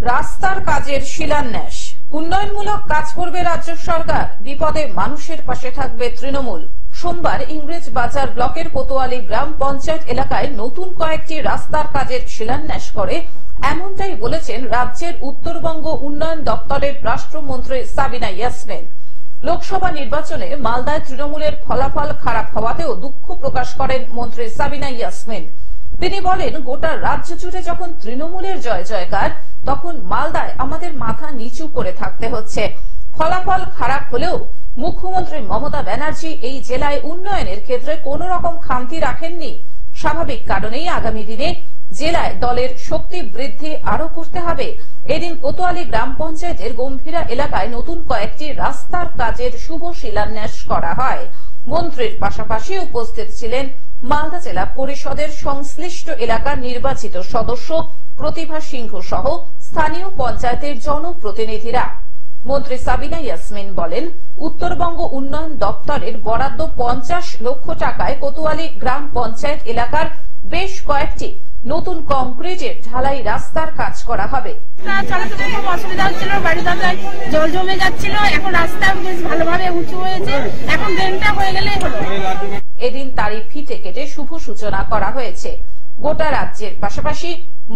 রাস্তার কাজের শিলান্যাস। উন্নয়নমূলক কাজ করবে রাজ্য সরকার, বিপদে মানুষের পাশে থাকবে তৃণমূল। সোমবার ইংরেজ বাজার ব্লকের কোতোয়ালি গ্রাম পঞ্চায়েত এলাকায় নতুন কয়েকটি রাস্তার কাজের শিলান্যাস করে এমনটাই বলেছেন রাজ্যের উত্তরবঙ্গ উন্নয়ন দপ্তরের রাষ্ট্রমন্ত্রী সাবিনা ইয়াসমিন। লোকসভা নির্বাচনে মালদায় তৃণমূলের ফলাফল খারাপ হওয়াতেও দুঃখ প্রকাশ করেন মন্ত্রী সাবিনা ইয়াসমিন। তিনি বলেন, গোটা রাজ্য জুড়ে যখন তৃণমূলের জয় জয়কার, তখন মালদায় আমাদের মাথা নিচু করে থাকতে হচ্ছে। ফলাফল খারাপ হলেও মুখ্যমন্ত্রী মমতা ব্যানার্জি এই জেলায় উন্নয়নের ক্ষেত্রে কোন রকম খামতি রাখেননি। স্বাভাবিক কারণেই আগামী দিনে জেলায় দলের শক্তি বৃদ্ধি আরো করতে হবে। এদিন কোতোয়ালি গ্রাম পঞ্চায়েতের গম্ভীরা এলাকায় নতুন কয়েকটি রাস্তার কাজের শুভ শিলান্যাস করা হয়। মন্ত্রীর পাশাপাশি উপস্থিত ছিলেন মালদা জেলা পরিষদের সংশ্লিষ্ট এলাকার নির্বাচিত সদস্য প্রতিভা সিংহ সহ স্থানীয় পঞ্চায়েতের জনপ্রতিনিধিরা। মন্ত্রী সাবিনা ইয়াসমিন বলেন, উত্তরবঙ্গ উন্নয়ন দপ্তরের বরাদ্দ 50 লক্ষ টাকায় কোতোয়ালি গ্রাম পঞ্চায়েত এলাকার বেশ কয়েকটি নতুন কংক্রিটের ঢালাই রাস্তার কাজ করা হবে। চলাচলে খুব অসুবিধা হচ্ছিল, বাড়ি দাদায় জল জমে যাচ্ছিল। এখন রাস্তা বেশ ভালোভাবে উঁচু হয়েছে, এখন ড্রেনটা হয়ে গেলে হলো। এদিন তারই ফিতে কেটে শুভ সূচনা করা হয়েছে। গোটা রাজ্যের পাশাপাশি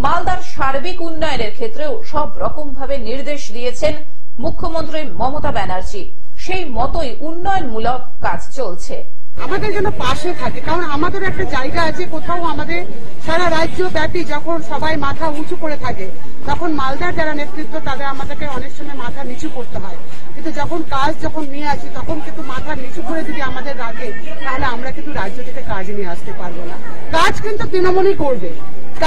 মালদার সার্বিক উন্নয়নের ক্ষেত্রেও সব রকম ভাবে নির্দেশ দিয়েছেন মুখ্যমন্ত্রী মমতা ব্যানার্জি। সেই মতোই উন্নয়নমূলক কাজ চলছে। আমাদের জন্য পাশে থাকে, কারণ আমাদের একটা জায়গা আছে, কোথাও আমাদের সারা রাজ্য ব্যাপী যখন সবাই মাথা উঁচু করে থাকে, তখন মালদার যারা নেতৃত্ব তাদের আমাদেরকে অনেক সময় মাথা নিচু করতে হয়। কিন্তু যখন কাজ নিয়ে আসি, তখন কিন্তু মাথা নিচু করে যদি আমাদের রাখে, তাহলে আমরা কিন্তু রাজ্য থেকে কাজ নিয়ে আসতে পারবো না। কাজ কিন্তু তৃণমূলই করবে,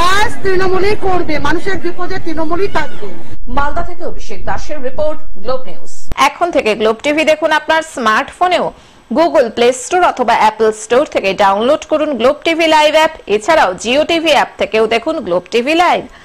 কাজ তৃণমূলই করবে, মানুষের বিপদে তৃণমূলই থাকবে। মালদা থেকে অভিষেক দাসের রিপোর্ট, গ্লোব নিউজ। এখন থেকে গ্লোব টিভি দেখুন আপনার স্মার্টফোনেও। গুগল প্লে স্টোর অথবা অ্যাপল স্টোর থেকে ডাউনলোড করুন গ্লোব টিভি লাইভ অ্যাপ। এছাড়াও জিও টিভি অ্যাপ থেকেও দেখুন গ্লোব টিভি লাইভ।